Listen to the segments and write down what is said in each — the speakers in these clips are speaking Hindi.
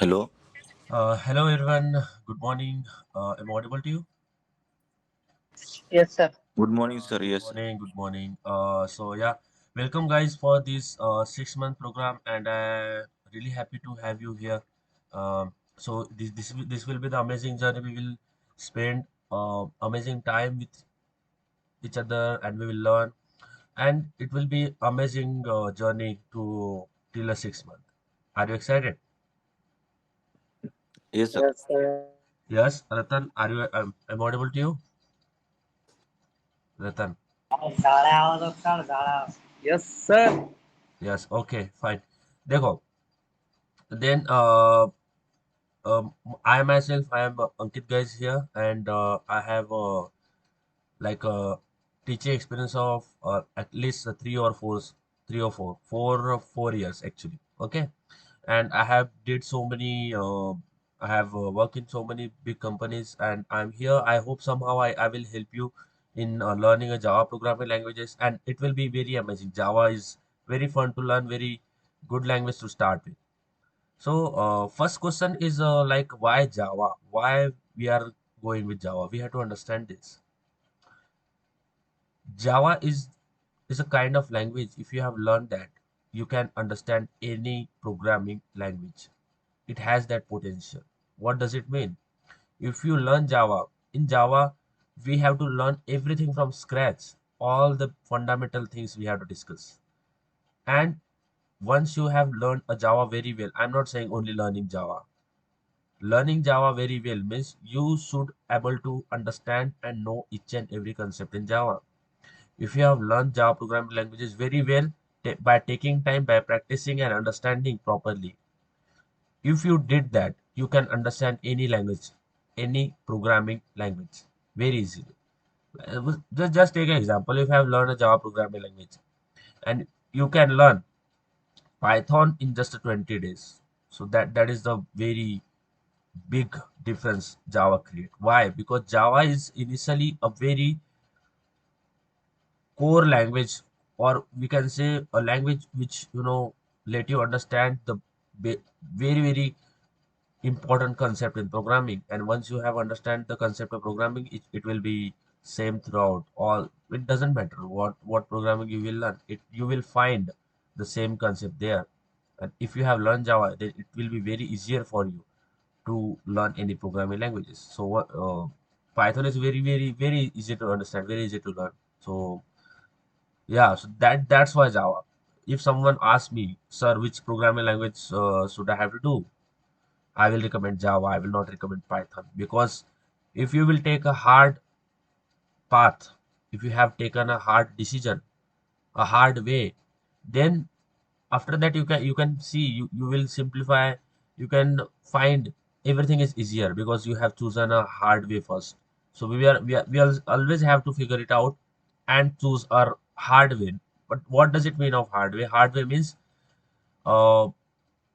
Hello. Hello everyone, good morning. Am I audible to you? Yes, sir. Good morning, sir. Good Yes, sir. morning, good morning. Welcome guys for this 6 month program, and I really happy to have you here. This will be the amazing journey. We will spend amazing time with each other, and we will learn, and it will be amazing journey to till a 6 month. Are you excited? Yes, sir. Yes, sir. Yes, Ratan. Are you? Am I audible to you, Ratan? झाड़ा आवाज होता है, झाड़ा. Yes, sir. Yes. Okay. Fine. देखो. Then I myself I am Ankit guys here, and I have like a teaching experience of at least 4 years actually. Okay, and I have did so many. I have worked in so many big companies, and I'm here. I hope somehow I will help you in learning a Java programming languages, and it will be very amazing. Java is very fun to learn, very good language to start with. So, first question is like why Java? Why we are going with Java? We have to understand this. Java is a kind of language. If you have learned that, you can understand any programming language. It has that potential. What does it mean? If you learn Java, in Java, we have to learn everything from scratch. All the fundamental things we have to discuss. And once you have learned a Java very well, I'm not saying only learning Java. Learning Java very well means you should able to understand and know each and every concept in Java. If you have learned Java programming languages very well by taking time, by practicing and understanding properly, if you did that, you can understand any language, any programming language very easily. Just take an example. If you have learned a Java programming language and you can learn Python in just 20 days. So that is the very big difference Java create. Why? Because Java is initially a very core language, or we can say a language which let you understand the very important concept in programming. And once you have understand the concept of programming, it will be same throughout all. It doesn't matter what programming you will learn. You will find the same concept there. And if you have learned Java, then it will be very easier for you to learn any programming languages. So what Python is very easy to understand, very easy to learn. So yeah, so that's why Java. If someone asks me, sir, which programming language should I have to do? I will recommend Java. I will not recommend Python, because if you will take a hard path, if you have taken a hard decision, a hard way, then after that you can see, you will simplify, you can find everything is easier because you have chosen a hard way first. So we always have to figure it out and choose our hard way. But what does it mean of hard way? Hard way means uh,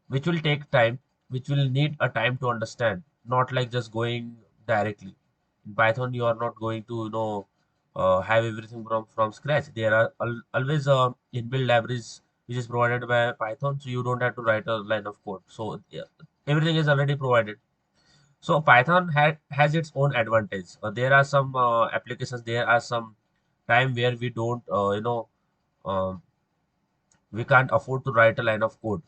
which will take time, which will need a time to understand, not like just going directly. In Python, you are not going to have everything from scratch. There are always inbuilt libraries which is provided by Python, so you don't have to write a line of code. So yeah, everything is already provided. So Python has its own advantage. There are some applications. There are some time where we don't, um, we can't afford to write a line of code.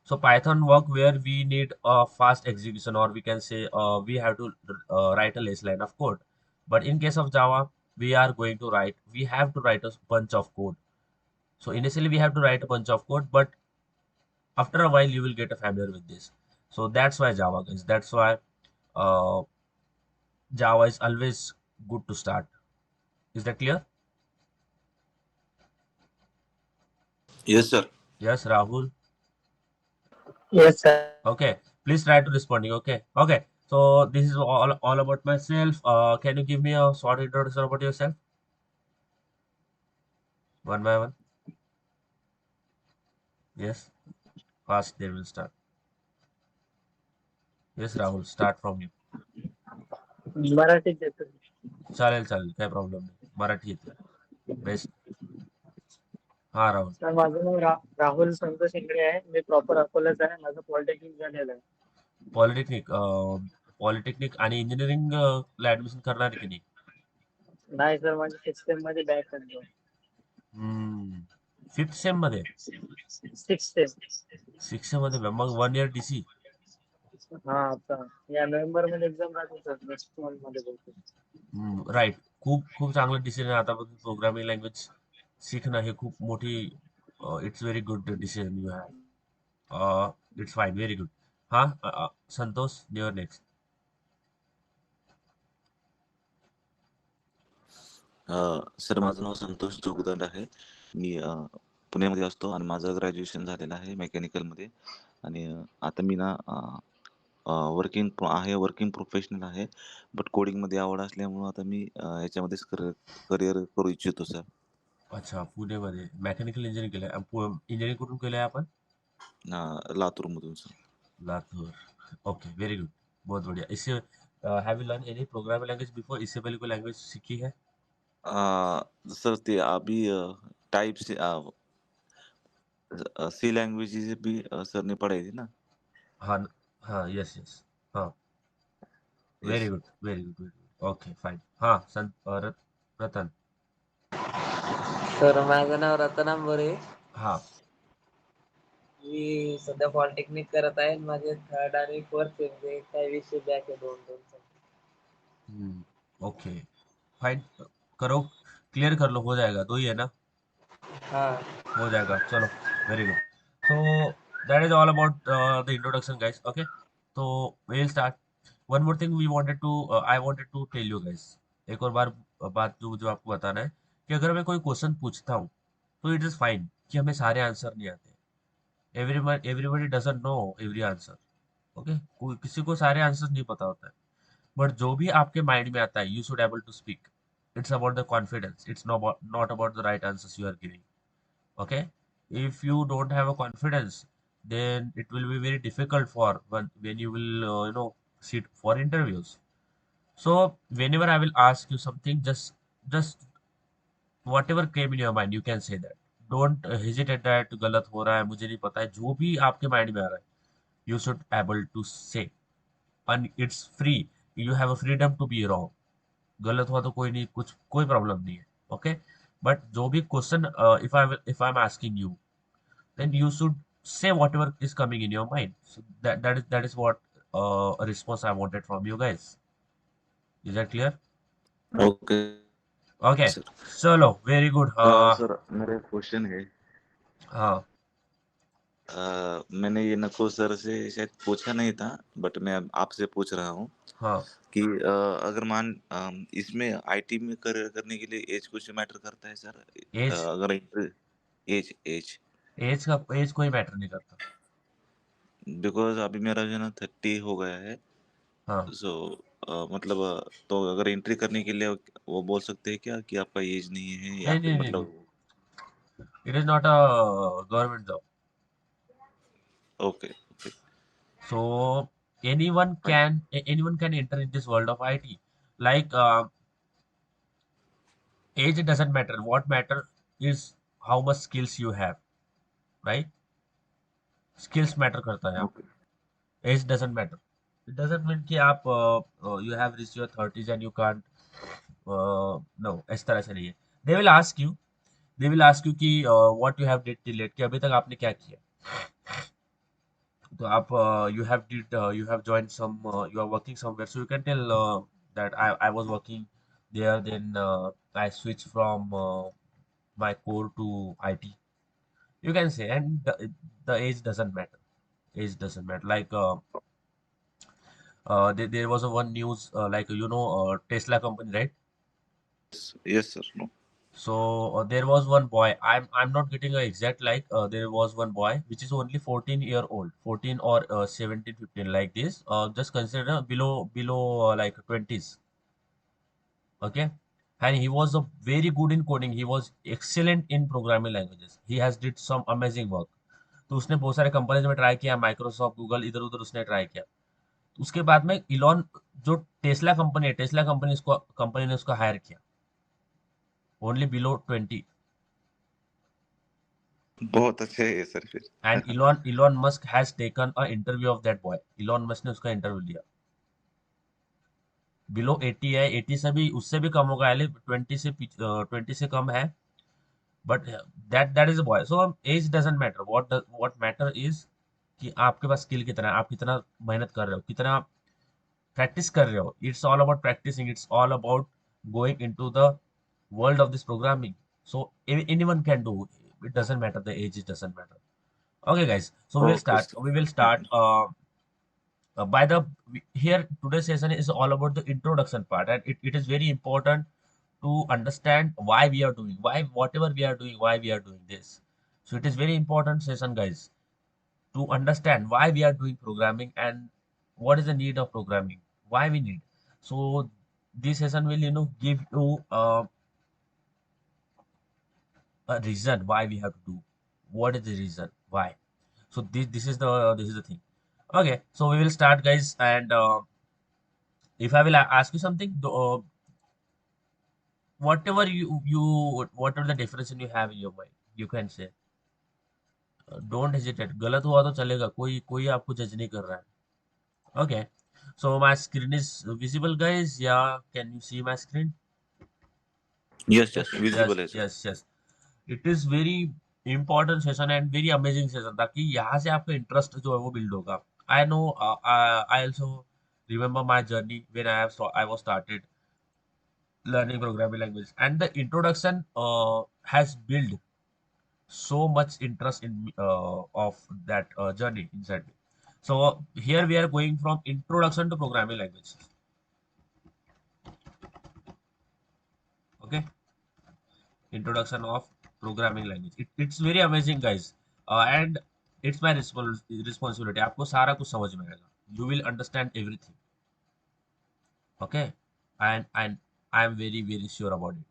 So Python work where we need a fast execution, or we can say we have to write a less line of code. But in case of Java, we have to write a bunch of code. So initially we have to write a bunch of code, but after a while you will get familiar with this. So that's why Java, guys. That's why uh, Java is always good to start. Is that clear? yes, sir. Yes, Rahul. Yes, sir. Okay, please try to responding. Okay, okay. So this is all about myself. Can you give me a short introduction about yourself, one by one? Yes, fast. They will start. Yes, Rahul. Start from you. मराठीत देतो. चालेल चालेल, काय प्रॉब्लेम नाही. मराठी येते. बेस्ट. हा राहुल. सर माझं नाव राहुल संतोष इंगळे आहे. मी प्रॉपर अकोल्याचा आहे. माझं पॉलिटेक्निक झालेलं आहे. पॉलिटेक्निक आणि इंजिनिअरिंग ला ऍडमिशन करणार आहे की नाही? नाही सर, म्हणजे सिस्टम मध्ये बॅक आहे. फिफ्थ सेम मध्ये, 6 सिक्स सेम मध्ये मग 1 इयर DC. हा, आता या नोव्हेंबर मध्ये एक्झाम राहते सर, नेक्स्ट मंथ मध्ये बोलतो. राईट. खूप खूप चांगलं डिसिजन आहे. आतापासून प्रोग्रामिंग लँग्वेज शिकणं हे खूप मोठी, it's very good decision you have. It's fine, very good. हा, संतोष, युअर नेक्स्ट. सर माझं नाव संतोष जोगदंड आहे. मी पुण्यामध्ये असतो आणि माझं ग्रॅज्युएशन झालेलं आहे मेकॅनिकलमध्ये. आणि आता मी ना वर्किंग प्रोफेशनल आहे. बट कोडिंगमध्ये आवड असल्यामुळं आता मी याच्यामध्येच करिअर करू इच्छितो सर. अच्छा, पुणेमध्ये मेकॅनिकल इंजिनिअरिंग केलंय. इंजिनिअरिंग कुठून केलंय आपण? लातूरमधून sir. Latur. Okay, very good, बहुत बढ़िया. इससे have you learn any programming language before? इससे पहले कोई लैंग्वेज सीखी है? सर ते अभी टाइप से सी लैंग्वेज भी सर ने पढ़ाई थी ना. हाँ हाँ, यस यस, हाँ, very yes. Good, very good, very good. Okay, fine. हाँ, रतन. सर माझं नाव रतन आंबोरे. हाँ. मी सध्या पॉलिटेक्निक करत आहे. माझे थर्ड आणि फोर्थ सेमचे काही विषय बॅक आहे, दोन दोन. Okay, fine. करो, क्लियर कर लो, हो जाएगा. 2 ही है ना? हा. हो जाएगा, चलो, very good. So that is all about the introduction, guys. Okay, so we'll start. One more thing we wanted to, I wanted to tell you guys. एक और बार बात जो आपको बताना है कि अगर मैं कोई क्वेश्चन पूछता हूँ तो इट इज फाइन कि हमें सारे आंसर नहीं आते. Everybody doesn't know every answer. Okay, किसी को सारे आंसर नहीं पता होता है. बट जो भी आपके माइंड में आता है you should able to speak. It's about the confidence, it's not about the right answers you are giving. Okay, if you don't have a confidence, then it will be very difficult for when you will sit for interviews. So whenever I will ask you something, just whatever came in your mind, you can say that. Don't hesitate that गलत हो रहा है, मुझे नहीं पता है. जो भी आपके माइंड में आ रहा है, you should able to say. And it's free. You have a freedom to be wrong. गलत हुआ तो कोई नहीं, कुछ कोई प्रॉब्लम नहीं है. ओके, बट जो भी question, if I am asking you, then you should say whatever is coming in your mind. So that is what a response I wanted from you guys. Is that clear? Okay Okay, sir. चलो, very good. सर मेरा क्वेश्चन है. हाँ मैंने ये नको सर से शायद पूछा नहीं था, बट मैं अब आपसे पूछ रहा हूँ हाँ. कि अगर इसमें आईटी में करियर करने के लिए एज कुछ मैटर करता है सर? एज अगर एज एज एज का एज कोई मैटर नहीं करता. बिकॉज अभी मेरा जो है ना 30 हो गया है. हाँ, सो मतलब तो अगर एंट्री करने के लिए वो बोल सकते हैं क्या कि आपका एज नहीं है, या नहीं फिर नहीं नहीं नहीं, मतलब. It is not a government job. Okay okay So anyone can enter in this world of IT. Like, age doesn't matter. What matter is how much skills you have, right? Skills matter करता है. Okay. Age doesn't matter. It doesn't mean कि आप you have reach your 30s and you can't. No, इस तरह से नहीं है. दे विल आस्क यू, कि what you have did till late, कि अभी तक आपने क्या किया. तो आप you have joined some, you are working somewhere, so you can tell that I was working there, then I switched from my core to IT. You can say, and the age doesn't matter. Age doesn't matter. Like, there was a one news, like, Tesla company, right? Yes sir. No. So there was one boy. I'm not getting an exact, like, there was one boy which is only 14-year old, 14 or 17, 15, like this. Just consider below like 20s. Okay, and he was a very good in coding. He was excellent in programming languages. He has did some amazing work. तो उसने बहुत सारे कंपनीज में ट्राई किया, माइक्रोसॉफ्ट, गूगल, इधर उधर उसने ट्राई किया. उसके बाद में इलॉन, जो टेस्ला कंपनी है, टेस्ला कंपनी ने उसको हायर किया, ओनली बिलो 20. बहुत अच्छे है सर फिर। And Elon Musk has taken a interview of that boy. Elon Musk ने उसका इंटरव्यू लिया। बिलो 80 है, 80 से भी, उससे भी कम होगा, 20 से कम है, but that is a boy. So age doesn't matter, what matter is कि आपके पास स्किल कितना है, आप कितना मेहनत कर रहे हो, कितना प्रैक्टिस कर रहे हो। It's all about practising, it's all about going into the world of this programming. So anyone can do, it doesn't matter the age, it doesn't matter. Okay, guys. So we will okay start. Sir. We will start. By the here today's session is all about the introduction part, and it is very important to understand why we are doing, why whatever we are doing, why we are doing this. So it is very important session, guys, to understand why we are doing programming and what is the need of programming, why we need. So this session will give you a reason why we have to do. What is the reason why? So this is the thing. Okay, so we will start, guys, and if I will ask you something, whatever whatever the definition you have in your mind, you can say. Don't hesitate. गलत हुआ तो चलेगा, कोई कोई आपको जज नहीं कर रहा है। Okay, so my screen is visible, guys. Yeah, can you see my screen? Yes Yes, yes yes, visible है sir. yes, yes. It is very important session and very amazing session, ताकि यहाँ से आपका इंटरेस्ट जो है वो बिल्ड होगा। I know, I also remember my journey when I was started learning programming language, and the introduction has built so much interest in me, of that journey inside me. So here we are going from introduction to programming language. Okay, introduction of programming language. It's very amazing, guys, and it's my responsibility. आपको सारा कुछ समझ में आएगा. You will understand everything. Okay, and I am very sure about it.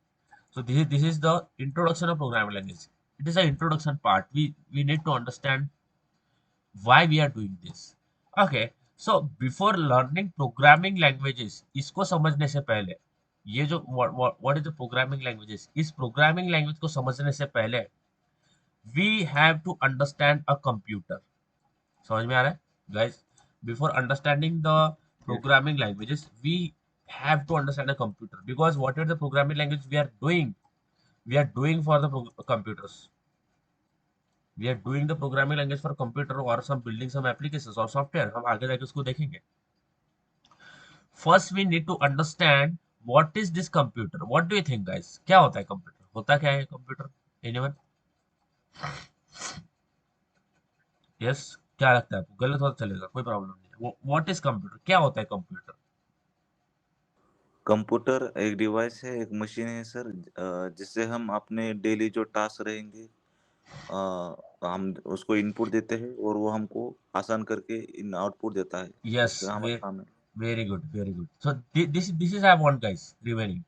So this is the introduction of programming language. It is an introduction part. We need to understand why we are doing this. Okay, so before learning programming languages, इसको समझने से पहले, ये जो what is the programming languages, इस programming language को समझने से पहले we have to understand a computer. समझ में आ रहा है, guys? Before understanding the yes programming languages, we have to understand a computer, because whatever the programming language we are doing for the computers. We are doing the programming language for computer or some building some applications or software. हम आगे जाके उसको देखेंगे. First we need to understand what is this computer. What do you think, guys? क्या होता है computer? होता क्या है computer? Anyone? Yes? क्या लगता है आपको? गलत होता चलेगा, कोई प्रॉब्लम नहीं है. What is computer? क्या होता है computer? कंप्यूटर एक डिवाइस है, एक मशीन है सर, जिससे हम अपने डेली जो टास्क रहेंगे, हम उसको इनपुट देते हैं और वो हमको आसान करके इन आउटपुट देता है। Yes, इसका हमारा काम है। very good, very good. So this is I want, guys, remaining.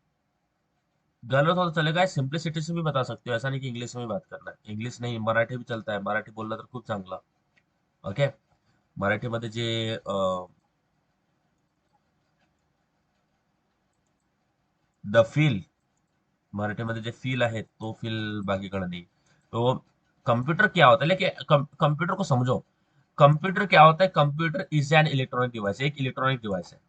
गलत हो तो चलेगा, सिंप्लिसिटी से भी बता सकते हो, ऐसा नहीं कि इंग्लिश में ही बात करना है. इंग्लिश नहीं, मराठी भी चलता है, मराठी बोलला तर खूप चांगला. ओके, मराठीमध्ये जे द फील, मराठीमध्ये जे फील आहे तो फील बाकीकडे नाही. तो कंप्यूटर क्या होता है, लेकिन कंप्यूटर को समझो. कंप्यूटर क्या होता है? Computer is an electronic device, एक इलेक्ट्रॉनिक डिवाइस है.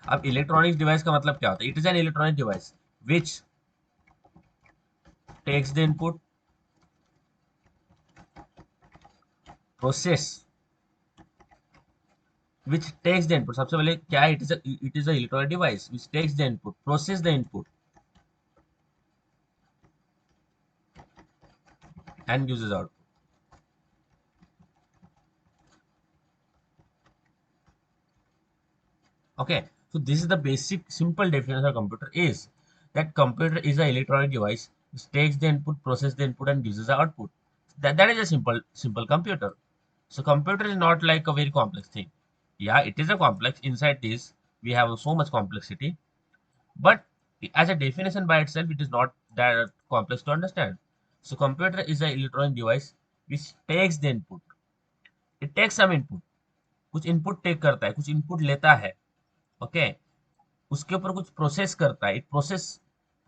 अब इलेक्ट्रॉनिक डिवाइस का मतलब क्या होता है? It is an electronic device which takes the input, process, which takes the input. सबसे पहले क्या है? It is a electronic device which takes the input, process the input, and gives us output. Okay, so this is the basic simple definition of computer, is that computer is an electronic device which takes the input, process the input, and gives us the output. That is a simple computer. So computer is not like a very complex thing. Yeah, it is a complex. Inside this we have so much complexity, but as a definition by itself, it is not that complex to understand. So computer is an electronic device which takes the input. It takes some input. कुछ input take करता है, कुछ input लेता है. ओके, उसके ऊपर कुछ प्रोसेस करता है. It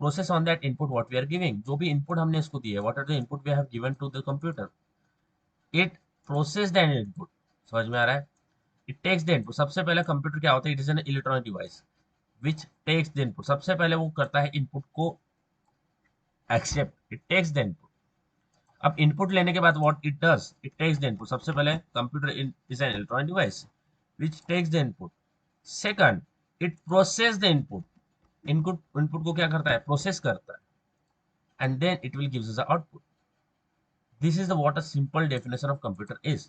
process on that input what we are giving. जो भी input हमने इसको दिया है, what are the input we have given to the computer, it process the input. समझ में आ रहा है? It takes the input. सबसे पहले कंप्यूटर क्या होता है? It is an electronic device which takes the input. सबसे पहले वो करता है इनपुट को accept. It takes the input. अब इनपुट लेने के बाद what it does, it takes the input. सबसे पहले computer is an electronic device which takes the input. Second, it process the input. Input को क्या करता है? प्रोसेस करता है, and then it will gives us the output. This is the what a simple definition of computer is.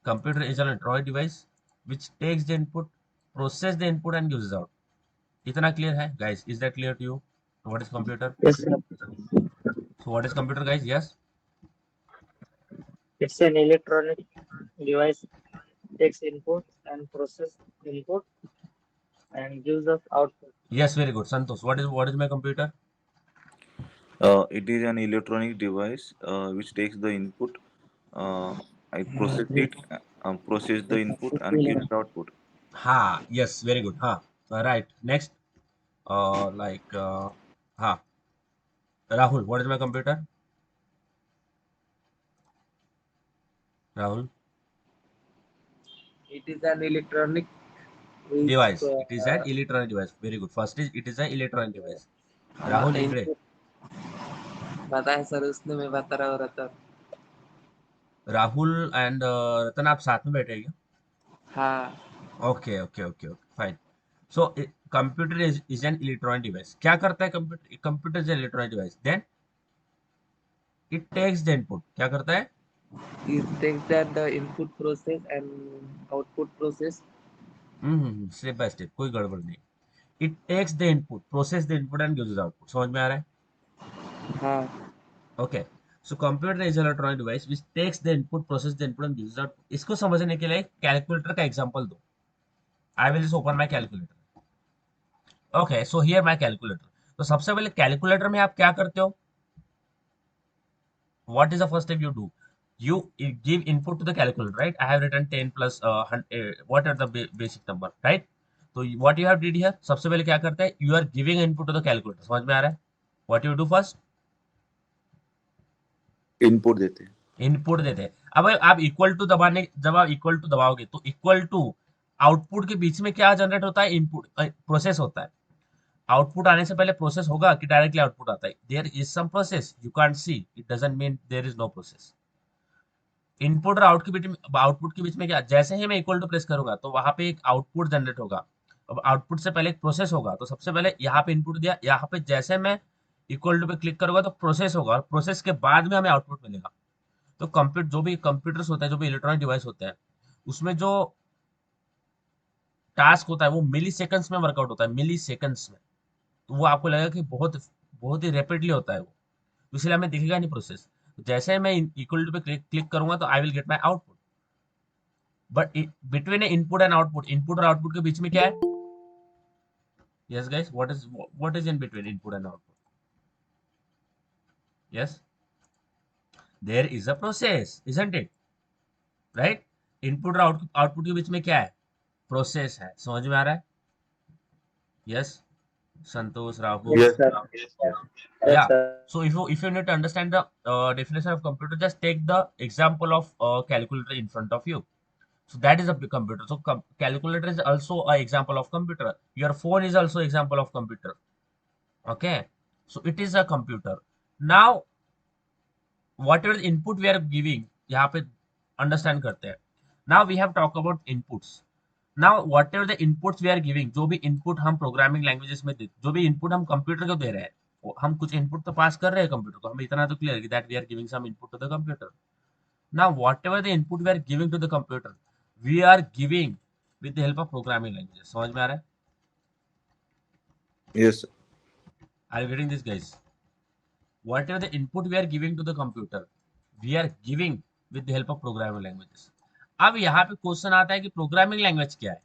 Computer is an electronic device which takes the input, process the input and gives out. इतना clear है guys? Is that clear to you? What is computer? Yes, sir. So what is computer, guys? Yes. It's an electronic device, takes input and process input and gives us output. Yes, very good. Santosh, what is my computer? It is an electronic device which takes the input, I process it, process the input and gives the output. हाँ, yes, very good. हाँ, right. Next, हाँ, Rahul, what is my computer? Rahul, It is an electronic which, device. It is an electronic device. Very good. First is it is an electronic device. Rahul, इकडे. पता है सर, उसने मैं बता रहा हूँ रतन. राहुल एंड रतन, आप साथ में बैठे क्या? हाँ. Okay okay okay okay, fine. So computer is an electronic device. क्या करता है computer? Computer is an electronic device. Then it takes the input. क्या करता है? It takes that the input process and output process. Step by step, कोई गड़बड़ नहीं. It takes the input, process the input and gives output. समझ में आ रहा है? हाँ. Okay. So computer is electronic device which takes the input, process the input and gives output. इसको समझने के लिए कैलकुलेटर का एग्जांपल दो. I will just open my calculator. Okay, so here my calculator. तो सबसे पहले कैलकुलेटर में आप क्या करते हो? What is the first step you do? You give input to the calculator, right? I have written 10 plus what are the basic number, right? So what you have did here, सबसे पहले क्या करता है? You are giving input to the calculator. समझ में आ रहा है? What you do first? Input देते हैं. इनपुट देते हैं. अब आप इक्वल टू दबाने, जब आप इक्वल टू दबाओगे तो इक्वल टू आउटपुट के बीच में क्या जनरेट होता है? इनपुट प्रोसेस होता है. आउटपुट आने से पहले प्रोसेस होगा कि डायरेक्टली आउटपुट आता है? There is some process, you can't see. It doesn't mean there is no process. Input और आउटपुट के बीच में क्या? जैसे ही मैं इक्वल टू प्रेस करूंगा तो वहां पे एक आउटपुट जनरेट होगा. अब आउटपुट से पहले एक प्रोसेस होगा. तो सबसे पहले यहाँ पे इनपुट दिया, यहाँ पे जैसे मैं इक्वल टू पे क्लिक करूंगा तो प्रोसेस होगा, और प्रोसेस के बाद में हमें आउटपुट मिलेगा. तो जो भी कंप्यूटर्स होता है, जो भी इलेक्ट्रॉनिक डिवाइस होता है, उसमें जो टास्क होता है वो मिली सेकंड्स में वर्कआउट होता है. मिली सेकंड्स में. तो वो आपको लगेगा कि बहुत बहुत ही रैपिडली होता है वो. तो इसलिए हमें दिखेगा नहीं प्रोसेस. जैसे मैं इक्वल टू पे क्लिक करूंगा तो I will get my output. But between input and output, input और आउटपुट के बीच में क्या है? Yes guys, what is in between input and output? Yes, there is a process, isn't it? Right. Input और आउटपुट के बीच में क्या है? प्रोसेस है. समझ में आ रहा है? Yes, Santosh, Rahul. Yes, sir. Yes, Yeah. sir. So if you need to understand the definition of computer, just take the example of calculator in front of you. So that is a computer. So calculator is also an example of computer. Your phone is also example of computer. Okay. So it is a computer. Now whatever the input we are giving, यहाँ पे understand करते हैं. Now we have talked about inputs. Now whatever the inputs we are giving, जो भी input हम प्रोग्रामिंग लैंग्वेजेस में जो भी input हम कंप्यूटर को दे रहे हैं, हम कुछ इनपुट तो पास कर रहे हैं कंप्यूटर को. हमें इतना तो क्लियर है that we are giving some input to the computer. Now whatever the input we are giving to the computer, we are giving with the help of programming languages. समझ में आ रहा है? yes, are you getting this guys? Whatever the input we are giving to the computer, we are giving with the help of programming languages. अब यहाँ पे क्वेश्चन आता है कि प्रोग्रामिंग लैंग्वेज क्या है?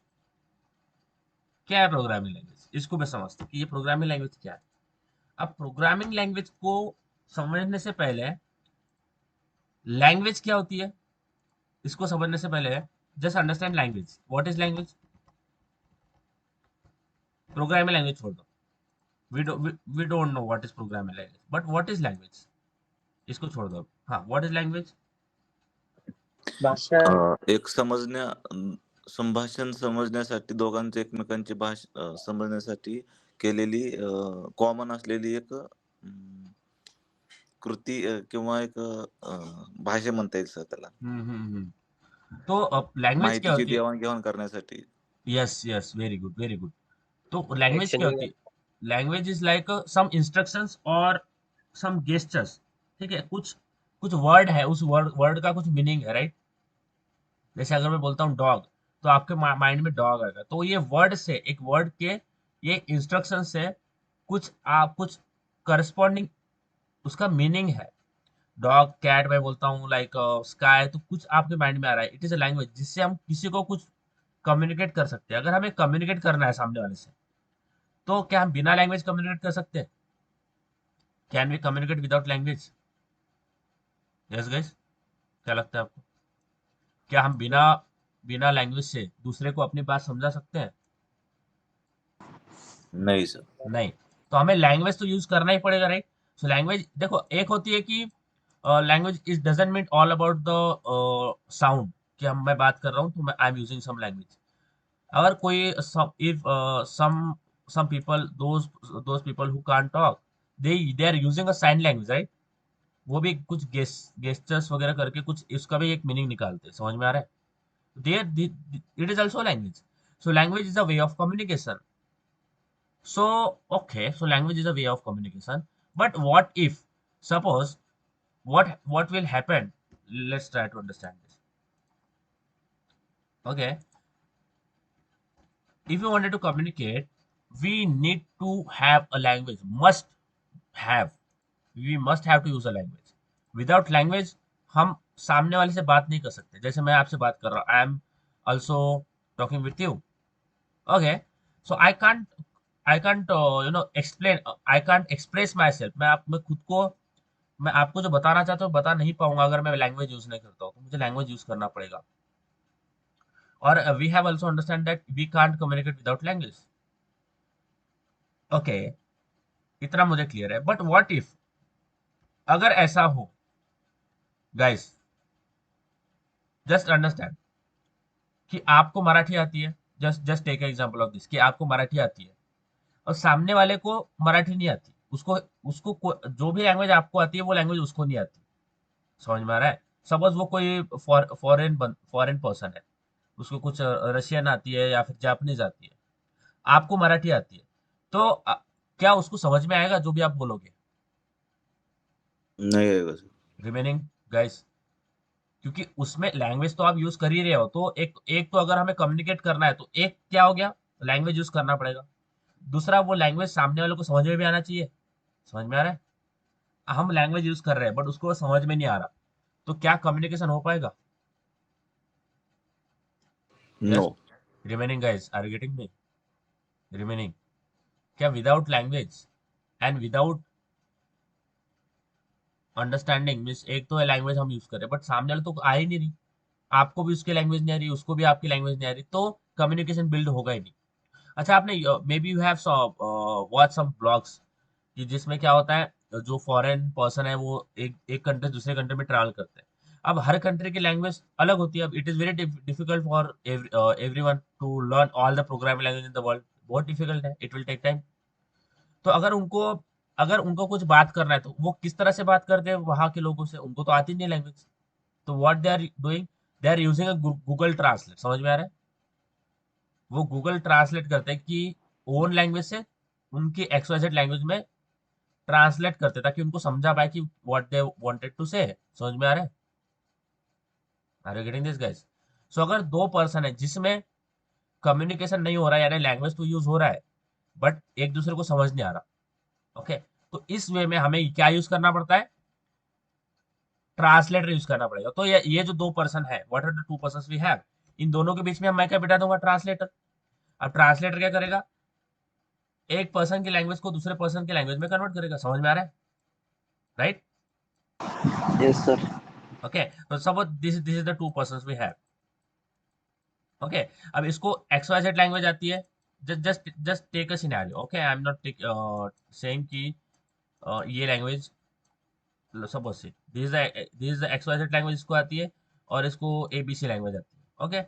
क्या है प्रोग्रामिंग लैंग्वेज? इसको मैं समझता हूँ कि ये प्रोग्रामिंग लैंग्वेज क्या है. अब प्रोग्रामिंग लैंग्वेज को समझने से पहले, लैंग्वेज क्या होती है इसको समझने से पहले, just understand language. What is language? Programming language छोड़ दो. we don't know what is programming language, but what is language? इसको छोड़ दो. हाँ, what is language? भाषा एक संभाषण समजण्यासाठी दोघांचे एकमेकांची समजण्यासाठी केलेली कॉमन असलेली एक कृती किंवा एक भाषा म्हणता येईल सर त्याला. तो लैंग्वेज क्या माहितीची होती है? देवाणघेवाण करण्यासाठी. Yes, very good. तो लैंग्वेज क्या Actually, होती है? Language is like some instructions और सम गेस्चर्स. ठीक है, कुछ कुछ वर्ड है, उस वर्ड का कुछ मीनिंग है, राइट? जैसे अगर मैं बोलता हूँ डॉग, तो आपके माइंड में डॉग आएगा. तो ये वर्ड से, एक वर्ड के ये इंस्ट्रक्शन से कुछ करस्पॉन्डिंग उसका मीनिंग है. डॉग, कैट मैं बोलता हूँ, लाइक स्काई, तो कुछ आपके माइंड में आ रहा है. इट इज अ लैंग्वेज जिससे हम किसी को कुछ कम्युनिकेट कर सकते हैं. अगर हमें कम्युनिकेट करना है सामने वाले से, तो क्या हम बिना लैंग्वेज कम्युनिकेट कर सकते हैं? Can we communicate without language? Yes guys, क्या लगता है आपको? क्या हम बिना बिना लैंग्वेज से दूसरे को अपनी बात समझा सकते हैं? नहीं सर. नहीं. तो हमें लैंग्वेज तो यूज करना ही पड़ेगा, राइट? सो लैंग्वेज देखो, एक होती है कि language is doesn't mean all about the sound, कि हम मैं बात कर रहा हूँ तो मैं I am using some language. अगर कोई if some people, those people who can't talk, they are using a sign language, right? वो भी कुछ गेस्टर्स वगैरह करके कुछ इसका भी एक मीनिंग निकालते हैं. समझ में आ रहा है? they it is also language. So language is a way of communication. So okay, so language is a way of communication, but what if, suppose, what will happen? Let's try to understand this. Okay, if you wanted to communicate, we need to have a language. Have we must have to use a language. Without language हम सामने वाले से बात नहीं कर सकते. जैसे मैं आपसे बात कर रहा हूँ, I am also talking with you. Okay, so I can't explain, I can't express my self. मैं खुद को, मैं आपको जो बताना चाहता हूँ बता नहीं पाऊंगा अगर मैं लैंग्वेज यूज नहीं करता हूँ. तो मुझे लैंग्वेज यूज करना पड़ेगा. और we have also understand that we can't communicate without language. Okay, इतना मुझे क्लियर है. बट व्हाट इफ, अगर ऐसा हो, गाइस जस्ट अंडरस्टैंड कि आपको मराठी आती है. Just take example of this, कि आपको मराठी आती है और सामने वाले को मराठी नहीं आती. उसको उसको जो भी लैंग्वेज आपको आती है वो लैंग्वेज उसको नहीं आती. समझ में आ रहा है? सपोज वो कोई फॉरेन पर्सन है, उसको कुछ रशियन आती है या फिर जापानीज आती है, आपको मराठी आती है, तो क्या उसको समझ में आएगा जो भी आप बोलोगे? नहीं आएगा सर. रिमेनिंग गाइस, क्योंकि उसमें लैंग्वेज तो आप यूज कर ही रहे हो. तो एक तो अगर हमें कम्युनिकेट करना है तो एक क्या हो गया, लैंग्वेज यूज करना पड़ेगा. दूसरा, वो लैंग्वेज सामने वाले को समझ में भी आना चाहिए. समझ में आ रहा है? हम लैंग्वेज यूज कर रहे हैं बट उसको समझ में नहीं आ रहा, तो क्या कम्युनिकेशन हो पाएगा? Yes. No. Remaining guys, are you getting me? Remaining, क्या without language and without understanding means, एक तो लैंग्वेज हम यूज कर रहे हैं बट सामने वाले तो आ ही नहीं रही, आपको भी उसकी लैंग्वेज नहीं आ रही, उसको भी आपकी लैंग्वेज नहीं आ रही, तो कम्युनिकेशन बिल्ड होगा ही नहीं. अच्छा, आपने maybe you have watch some blogs, कि जिसमें क्या होता है, जो फॉरेन पर्सन है वो एक कंट्री दूसरे कंट्री में ट्रैवल करते हैं. अब हर कंट्री की लैंग्वेज अलग होती है. अब it is very difficult for everyone to learn all the programming language in the world. बहुत डिफिकल्ट है, इट विल टेक टाइम. तो अगर उनको कुछ बात करना है तो वो किस तरह से बात करते हैं वहां के लोगों से? उनको तो आती नहीं लैंग्वेज. तो what they are doing, they are using a Google translate. समझ में आ रहा है? वो गूगल ट्रांसलेट करते हैं कि ओन लैंग्वेज से उनकी एक्सवाइजेड लैंग्वेज में ट्रांसलेट करते, ताकि उनको समझा पाए कि व्हाट दे वांटेड टू से. समझ में आ रहा है? Are you getting this guys? So अगर दो पर्सन है जिसमें कम्युनिकेशन नहीं हो रहा है, यानी लैंग्वेज तो यूज हो रहा है बट एक दूसरे को समझ नहीं आ रहा, ओके, तो इस वे में हमें क्या यूज करना पड़ता है? ट्रांसलेटर यूज करना पड़ेगा. तो ये जो दो पर्सन है, what are the two persons we have, इन दोनों के बीच में मैं क्या बिठा दूंगा? ट्रांसलेटर. अब ट्रांसलेटर क्या करेगा? एक पर्सन की लैंग्वेज को दूसरे पर्सन की लैंग्वेज में कन्वर्ट करेगा. समझ में आ रहा है? राइट? Yes, sir. ओके, तो suppose this is the two persons we have. Okay, अब इसको XYZ लैंग्वेज आती है, just take a scenario. Okay, I'm not saying कि ये language, suppose say this is the XYZ language इसको आती है और इसको ABC लैंग्वेज आती है. Okay,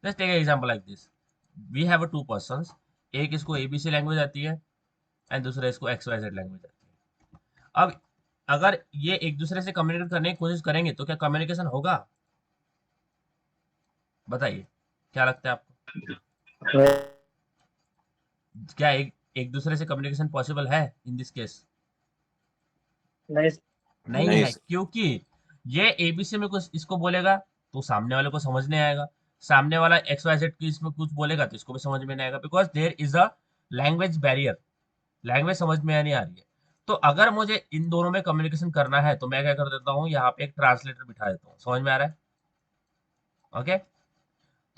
let's take example like this. We have a two persons, एक इसको ABC लैंग्वेज आती है एंड दूसरा इसको XYZ लैंग्वेज आती है. अब अगर ये एक दूसरे से कम्युनिकेट करने की कोशिश करेंगे तो क्या कम्युनिकेशन होगा? बताइए, क्या लगता है आपको? क्या एक एक दूसरे से कम्युनिकेशन पॉसिबल है इन दिस केस? नहीं नहीं नहीं है, सर। क्योंकि ये ABC में कुछ इसको बोलेगा तो सामने वाले को समझ नहीं आएगा, सामने वाला XYZ की इसमें कुछ बोलेगा तो इसको भी समझ में नहीं आएगा, because there is a language barrier. Language समझ में नहीं आ रही है. तो अगर मुझे इन दोनों में कम्युनिकेशन करना है तो मैं क्या कर देता हूँ, यहाँ पे एक ट्रांसलेटर बिठा देता हूँ. समझ में आ रहा है? ओके,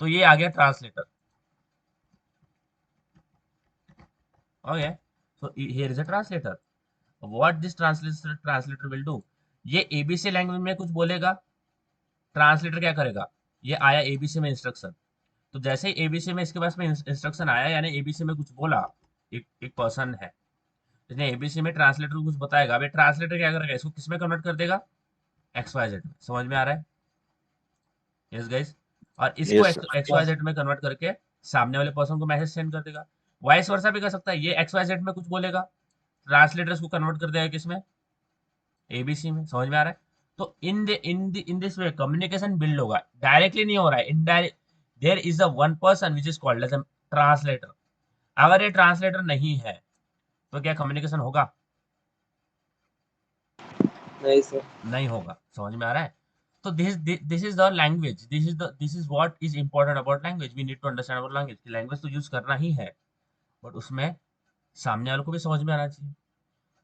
तो ये आ गया translator. Okay, so here is a translator. What this translator will do, ये ABC लैंग्वेज में कुछ बोलेगा, ट्रांसलेटर क्या करेगा, ये आया ABC में इंस्ट्रक्शन, तो जैसे ही ABC में इसके पास में इंस्ट्रक्शन आया, यानी ABC में कुछ बोला, एक पर्सन है जिसने ABC में ट्रांसलेटर को कुछ बताएगा, अब ट्रांसलेटर क्या करेगा, इसको किस में कन्वर्ट कर देगा, XYZ में. समझ में आ रहा है? Yes guys. और इसको यस सर। XYZ में कन्वर्ट करके सामने वाले पर्सन को मैसेज सेंड कर देगा. वाइस वर्सा भी कर सकता है, ये XYZ में कुछ बोलेगा, ट्रांसलेटर इसको कन्वर्ट कर देगा किसमें, ABC में. समझ में आ रहा है? तो in this way communication build होगा. डायरेक्टली नहीं हो रहा है, indirect. There is a one person which is called as a translator. अगर ये ट्रांसलेटर नहीं है तो क्या कम्युनिकेशन होगा? नहीं सर. नहीं होगा. समझ में आ रहा है? तो this is the language, this is what is important about language. We need to understand about language. Language तो यूज करना ही है, बट उसमें सामने वाले को भी समझ में आना चाहिए.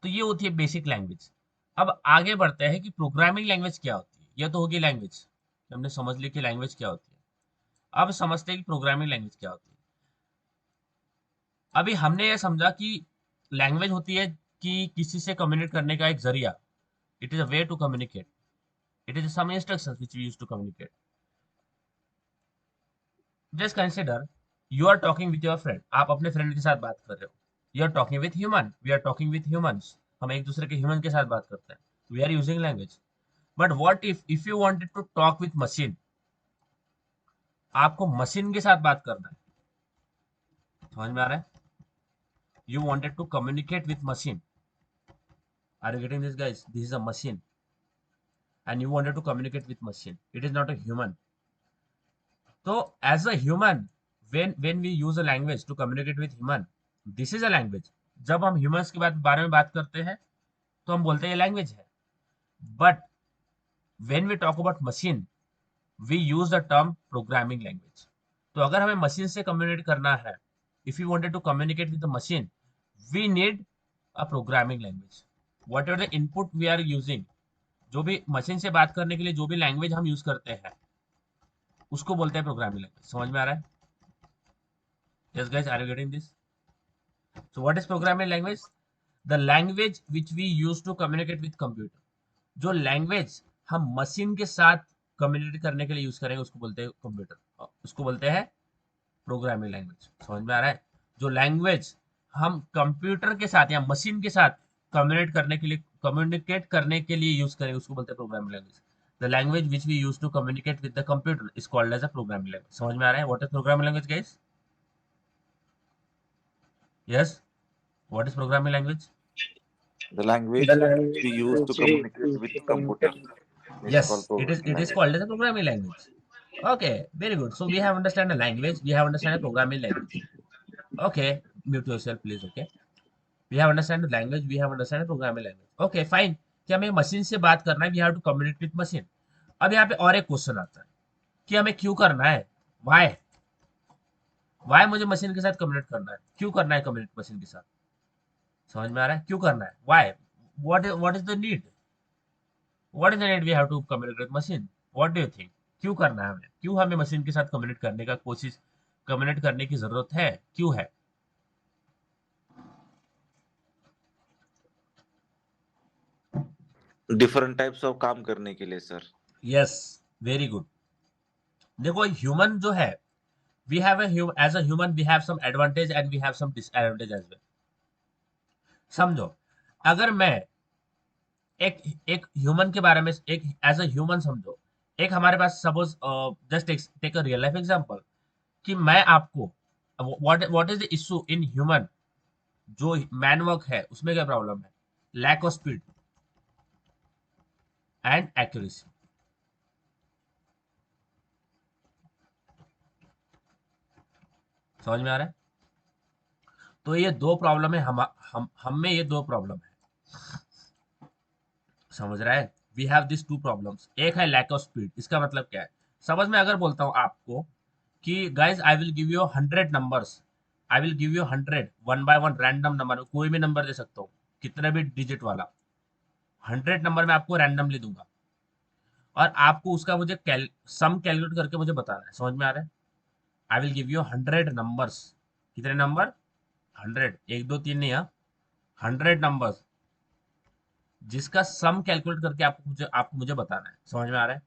तो ये होती है बेसिक लैंग्वेज. अब आगे बढ़ते हैं कि प्रोग्रामिंग लैंग्वेज क्या होती है. ये तो होगी लैंग्वेज, हमने समझ ली कि लैंग्वेज क्या होती है. अब समझते हैं कि प्रोग्रामिंग लैंग्वेज क्या होती है. अभी हमने ये समझा कि लैंग्वेज होती है कि किसी से कम्युनिकेट करने का एक जरिया. It is a way to communicate. It is some instructions which we use to communicate. Just consider you are talking with your friend. आप अपने फ्रेंड के साथ बात कर रहे हो. You are talking with human, we are talking with humans. हम एक दूसरे के ह्यूमन के साथ बात करते हैं. We are using language. But what if you wanted to talk with machine, आपको मशीन के साथ बात करना है. समझ में आ रहा है? You wanted to communicate with machine. Are you getting this guys? This is a machine and you wanted to communicate with machine. It is not a human. So as a human, when we use a language to communicate with human, this is a language. जब हम humans के बारे में बात करते हैं तो हम बोलते हैं ये language है. But when we talk about machine, we use the term programming language. तो अगर हमें machine से communicate करना है, if we wanted to communicate with the machine, we need a programming language. Whatever the input we are using, जो भी मशीन से बात करने के लिए जो भी लैंग्वेज हम यूज करते हैं उसको बोलते हैं प्रोग्रामिंग लैंग्वेज. समझ में आ रहा है? Yes guys, are you getting this? So what is programming language? The language which we use to communicate with computer. जो लैंग्वेज हम मशीन के साथ कम्युनिकेट करने के लिए यूज करेंगे उसको बोलते हैं कंप्यूटर, उसको बोलते हैं प्रोग्रामिंग लैंग्वेज. समझ में आ रहा है? जो लैंग्वेज हम कंप्यूटर के साथ या मशीन के साथ कम्युनिकेट करने के लिए यूज करेंगे उसको बोलते हैं programming language. The language which we use to communicate with the computer is called as a programming language. समझ में आ रहा है? What is programming language guys? Yes, what is programming language? The language The which we language use to which we communicate use with to computer communicate. is Yes, called programming it is language. called as a programming language. Okay, very good. So we have understand a language, we have understand a programming language. Okay, mute yourself please. Okay, we have understand the language, we have understand the programming language. Okay, fine. कि हमें मशीन से बात करना है, we have to communicate with machine. अब यहाँ पे और एक क्वेश्चन आता है कि हमें क्यों करना है, वाई वाई मुझे मशीन के साथ कम्युनिकेट करना है, क्यों करना है कम्युनिकेट मशीन के साथ. समझ में आ रहा है? क्यों करना है, why, what is the need, what is the need we have to communicate with machine. What do you think? क्यों करना है हमें, क्यों हमें मशीन के साथ कम्युनिकेट करने का कोशिश, कम्युनिकेट करने की जरूरत है, क्यों है? Different types of काम करने के लिए सर. Yes, very good. देखो ह्यूमन जो है we have as a human we have some advantage and we have some disadvantage as well. समझो, अगर मैं एक एक ह्यूमन के बारे में, एक एज अ ह्यूमन समझो, एक हमारे पास suppose just take a real life example कि मैं आपको, what is the issue in human, जो मैन वर्क है उसमें क्या प्रॉब्लम है? Lack of speed and accuracy. समझ में आ रहा है? तो ये दो प्रॉब्लम है, हम में ये दो प्रॉब्लम है। समझ रहा है? We have this two problems. एक है लैक ऑफ स्पीड। इसका मतलब क्या है? समझ में अगर बोलता हूं आपको कि guys I will give you 100 numbers, I will give you 100 one by one random number, कोई भी नंबर दे सकता हूँ, कितने भी डिजिट वाला, 100 नंबर में आपको रैंडमली दूंगा और आपको उसका मुझे सम कैलकुलेट करके मुझे बताना है। समझ में आ रहा है? I will give you 100 numbers. कितने नंबर? 100, 1 2 3 नहीं, 100 नंबर्स जिसका सम कैलकुलेट करके आपको मुझे बताना है। समझ में आ रहा है?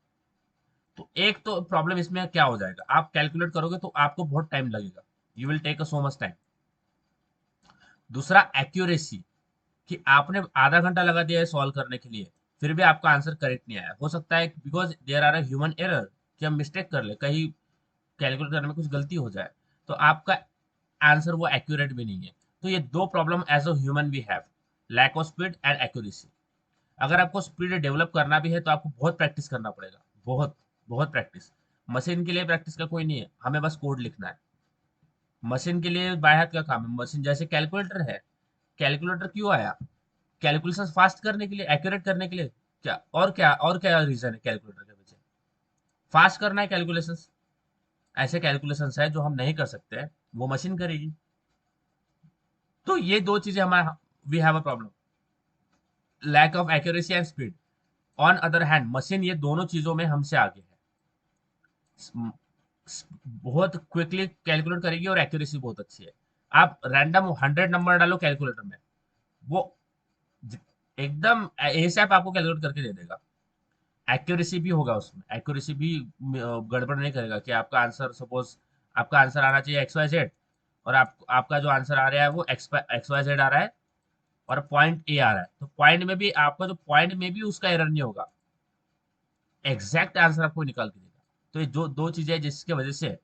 तो एक तो प्रॉब्लम इसमें क्या हो जाएगा, आप कैलकुलेट करोगे तो आपको बहुत टाइम लगेगा, you will take a so much time. दूसरा एक्यूरेसी, कि आपने आधा घंटा लगा दिया है सॉल्व करने के लिए, फिर भी आपका आंसर करेक्ट नहीं आया। हो सकता है because there are a human error, कि हम मिस्टेक कर ले, कहीं कैलकुलेट करने में कुछ गलती हो जाए, तो आपका आंसर वो एक्यूरेट भी नहीं है। तो ये दो problem as a human we have, lack of speed and accuracy. अगर आपको स्पीड डेवलप करना भी है तो आपको बहुत प्रैक्टिस करना पड़ेगा, बहुत बहुत प्रैक्टिस। मशीन के लिए प्रैक्टिस का कोई नहीं है, हमें बस कोड लिखना है। मशीन के लिए बाय हाथ का काम है। मशीन जैसे कैलकुलेटर है, कैलकुलेटर क्यों आया? कैलकुलेशन फास्ट करने के लिए, एक्यूरेट करने के लिए। क्या रीजन है कैलकुलेटर के पीछे? फास्ट करना है कैलकुलेशन। ऐसे कैलकुलेशन है जो हम नहीं कर सकते हैं, वो मशीन करेगी। तो ये दो चीजें हमारा, we have a problem, lack of accuracy and speed. On other hand machine ये दोनों चीजों में हमसे आगे है, बहुत क्विकली कैलकुलेट करेगी और एक्यूरेसी बहुत अच्छी है। आप रैंडम 100 नंबर डालो कैलकुलेटर में, वो एकदम एसएप आपको कैलकुलेट करके दे देगा। एक्यूरेसी भी होगा उसमें, एक्यूरेसी भी गड़बड़ नहीं करेगा कि आपका आंसर, सपोज आपका आंसर आना चाहिए एक्स वाई जेड और आपका जो आंसर आ रहा है वो एक्स वाई जेड आ रहा है और पॉइंट ए आ रहा है, तो पॉइंट में भी आपका जो पॉइंट में भी उसका एरर नहीं होगा, एग्जैक्ट आंसर आपको निकाल के देगा। तो ये जो दो चीजें हैं जिसकी वजह से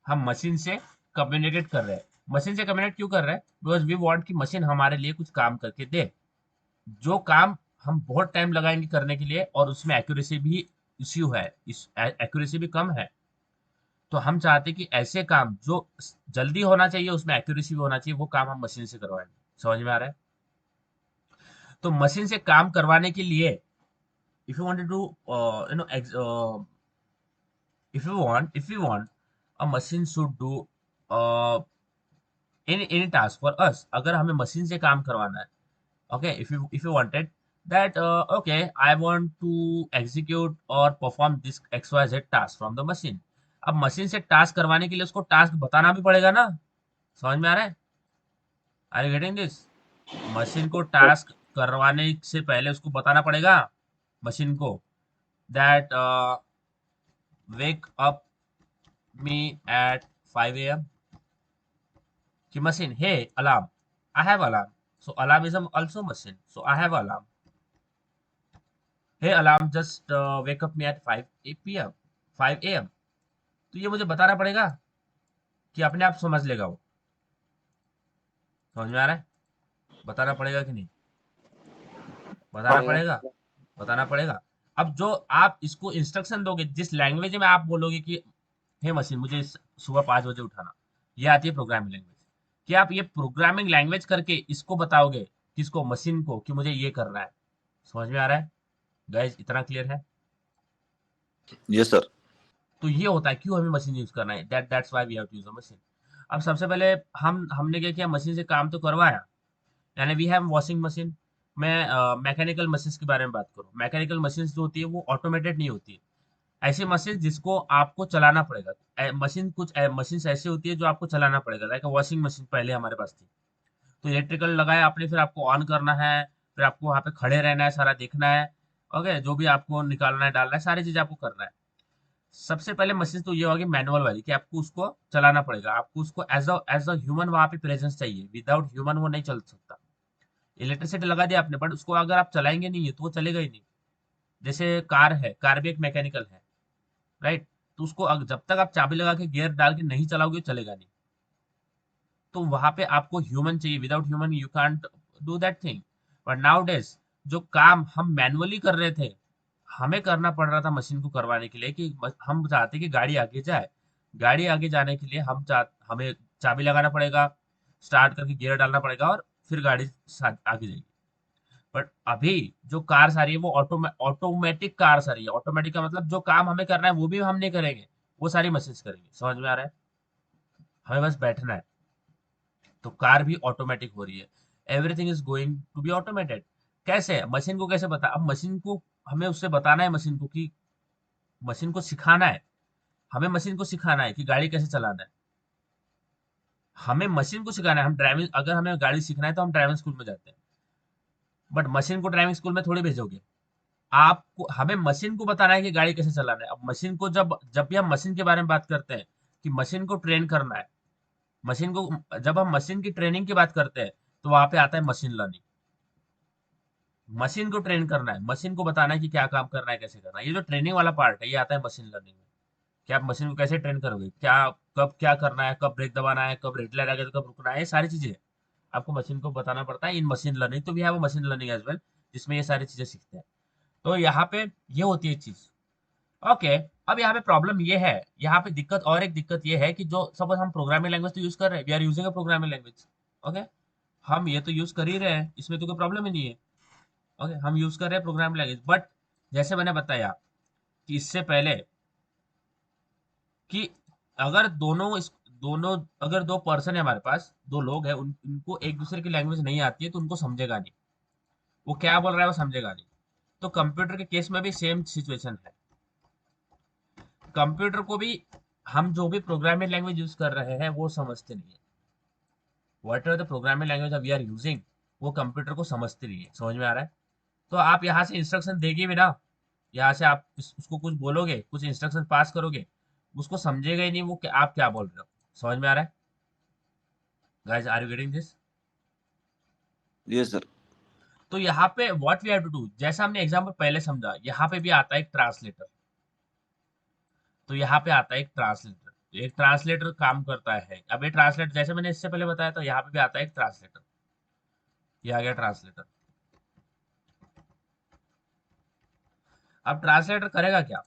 हम मशीन से कम्युनिकेट कर रहे हैं। मशीन से कम्युनिकेट क्यों कर रहे हैं? बिकॉज वी वांट कि मशीन हमारे लिए कुछ काम करके दे, जो काम हम बहुत टाइम लगाएंगे करने के लिए और उसमें एक्यूरेसी भी इश्यू है, इस एक्यूरेसी भी कम है। तो हम चाहते हैं कि ऐसे काम जो जल्दी होना चाहिए, उसमें एक्यूरेसी भी होना चाहिए, वो काम हम मशीन से करवाएंगे। समझ में आ रहा है? तो मशीन से काम करवाने के लिए, if you wanted to you know if you want a machine should do uh, any task for us, अगर हमें मशीन से काम करवाना है, okay, if you wanted that okay, I want to execute or perform this xyz task from the machine। अब मशीन से टास्क करवाने के लिए उसको टास्क बताना भी पड़ेगा ना। समझ में आ रहा है? Are you getting this? Machine को टास्क करवाने से पहले उसको बताना पड़ेगा मशीन को that wake up me at 5 AM कि machine, hey alarm, I have alarm, so alarm is also machine, so I have alarm, hey alarm just wake up me at 5 PM 5 AM। तो ये मुझे बताना पड़ेगा कि अपने आप समझ लेगा वो। समझ में आ रहा है? बताना पड़ेगा कि नहीं? बताना हाँ पड़ेगा, बताना पड़ेगा। अब जो आप इसको इंस्ट्रक्शन दोगे, जिस लैंग्वेज में आप बोलोगे कि हे मशीन मुझे सुबह 5 बजे उठाना, ये आती है प्रोग्रामिंग लैंग्वेज। कि आप ये प्रोग्रामिंग लैंग्वेज करके इसको बताओगे, किसको? मशीन को, कि मुझे ये करना है। समझ में आ रहा है गाइस? इतना क्लियर है? Yes sir. तो ये होता है क्यों हमें मशीन यूज करना है, that's why we have to use a machine. अब सबसे पहले हमने क्या किया, मशीन से काम तो करवाया, यानी वी हैव वॉशिंग मशीन। मैं मैकेनिकल मशीन्स के बारे में बात करूँ, मैकेनिकल मशीन्स जो होती है वो ऑटोमेटेड नहीं होती है। ऐसी मशीन जिसको आपको चलाना पड़ेगा। मशीन कुछ मशीन ऐसी होती है जो आपको चलाना पड़ेगा, लाइक वॉशिंग मशीन पहले हमारे पास थी, तो इलेक्ट्रिकल लगाया आपने, फिर आपको ऑन करना है, फिर आपको वहां पे खड़े रहना है, सारा देखना है, ओके, जो भी आपको निकालना है डालना है, सारी चीज आपको करना है। सबसे पहले मशीन तो ये होगी मैनुअल वाली कि आपको उसको चलाना पड़ेगा, आपको उसको एज अ ह्यूमन वहां पे प्रेजेंस चाहिए, विदाउट ह्यूमन वो नहीं चल सकता। इलेक्ट्रिसिटी लगा दिया आपने, बट उसको अगर आप चलाएंगे नहीं है तो वो चलेगा ही नहीं। जैसे कार है, कार भी एक मैकेनिकल है, राइट? तो उसको जब तक आप चाबी लगा के गियर डाल के नहीं चलाओगे चलेगा नहीं। तो वहां पे आपको ह्यूमन चाहिए, without human you can't do that thing. But now days जो काम हम मैनुअली कर रहे थे, हमें करना पड़ रहा था मशीन को करवाने के लिए कि हम चाहते कि गाड़ी आगे जाए। गाड़ी आगे जाने के लिए हमें चाबी लगाना पड़ेगा, स्टार्ट करके गियर डालना पड़ेगा और फिर गाड़ी आगे जाएगी। बट अभी जो कार्स आ रही है वो ऑटोमेटिक कार्स आ रही है। ऑटोमेटिक का मतलब जो काम हमें करना है वो भी हम नहीं करेंगे, वो सारी मशीन करेंगे। समझ में आ रहा है? हमें बस बैठना है। तो कार भी ऑटोमेटिक हो रही है। Everything is going to be automated. कैसे? मशीन को कैसे बता, अब मशीन को हमें उससे बताना है, मशीन को कि मशीन को सिखाना है। हमें मशीन को सिखाना है कि गाड़ी कैसे चलाना है। हमें मशीन को सिखाना है। हम ड्राइविंग, अगर हमें गाड़ी सीखना है तो हम ड्राइविंग स्कूल में जाते हैं, बट मशीन को ड्राइविंग स्कूल में थोड़ी भेजोगे। आपको, हमें मशीन को बताना है कि गाड़ी कैसे चलाना है। अब मशीन को जब जब भी हम मशीन के बारे में बात करते हैं कि मशीन को ट्रेन करना है, मशीन को जब हम मशीन की ट्रेनिंग की बात करते हैं तो वहां पे आता है मशीन लर्निंग। मशीन को ट्रेन करना है, मशीन को बताना है कि क्या काम करना है, कैसे करना है। ये जो ट्रेनिंग वाला पार्ट है ये आता है मशीन लर्निंग में, कि आप मशीन को कैसे ट्रेन करोगे, क्या कब क्या करना है, कब ब्रेक दबाना है, कब रेड लाइट आ गया तो कब रुकना है, ये सारी चीजें आपको मशीन को बताना पड़ता है इन मशीन लर्निंग। तो we have machine learning as well, जिसमें ये सारी चीजें सीखते हैं। तो यहाँ पे ये होती है चीज। ओके, अब यहाँ पे प्रॉब्लम ये है, यहाँ पे दिक्कत, और एक दिक्कत ये है कि जो सपोज हम प्रोग्रामिंग लैंग्वेज तो यूज कर रहे हैं, we are using a programming language. Okay, हम ये तो यूज कर ही रहे हैं, इसमें तो कोई प्रॉब्लम ही नहीं है। ओके, हम यूज कर रहे हैं प्रोग्रामिंग लैंग्वेज, बट जैसे मैंने बताया कि इससे पहले कि अगर दोनों अगर दो पर्सन है हमारे पास, दो लोग हैं, उनको एक दूसरे की लैंग्वेज नहीं आती है तो उनको समझेगा नहीं, वो क्या बोल रहा है वो समझेगा नहीं। तो कंप्यूटर के केस में भी सेम सिचुएशन है। कंप्यूटर को भी हम जो भी प्रोग्रामिंग लैंग्वेज यूज कर रहे हैं वो समझते नहीं है। Whatever the programming language we are using, वो कंप्यूटर को समझते नहीं है। समझ में आ रहा है? तो आप यहाँ से इंस्ट्रक्शन देंगे भी ना, यहाँ से आप उसको कुछ बोलोगे, कुछ इंस्ट्रक्शन पास करोगे, उसको समझेगा ही नहीं वो कि आप क्या बोल रहे हो। समझ में आ रहा है? Guys, are you getting this? Yes sir. तो यहाँ पे what we have to do, जैसा हमने एग्जाम्पल पहले समझा, यहाँ पे भी आता है एक ट्रांसलेटर। तो यहाँ पे आता है एक ट्रांसलेटर, तो एक ट्रांसलेटर काम करता है। अब ये ट्रांसलेटर, जैसे मैंने इससे पहले बताया, तो यहाँ पे भी आता है एक ट्रांसलेटर। ये आ गया ट्रांसलेटर। अब ट्रांसलेटर करेगा क्या?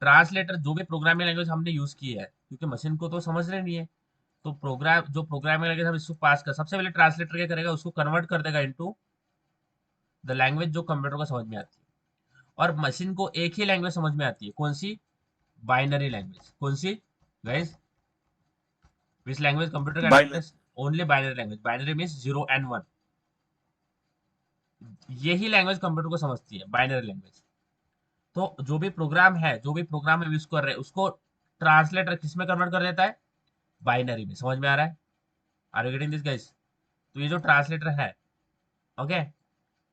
ट्रांसलेटर जो भी प्रोग्रामिंग लैंग्वेज हमने यूज की है, क्योंकि मशीन को तो समझ रहे नहीं है, तो प्रोग्रामिंग लैंग्वेज हम इसको पास कर, सबसे पहले ट्रांसलेटर क्या करेगा, उसको कन्वर्ट कर देगा इनटू द लैंग्वेज जो कंप्यूटर को समझ में आती है। और मशीन को एक ही लैंग्वेज समझ में आती है, कौन सी? Binary language. कौन सी guys? Which language computer can binary. Understand? Only binary language. Binary means 0 and 1। यही लैंग्वेज कंप्यूटर को समझती है, बाइनरी लैंग्वेज। तो जो भी प्रोग्राम है, जो भी प्रोग्राम हम यूज कर रहे हैं, उसको ट्रांसलेटर किस में कन्वर्ट कर देता है? बाइनरी में। समझ में आ रहा है? Are you getting this guys? तो ये जो ट्रांसलेटर है, ओके,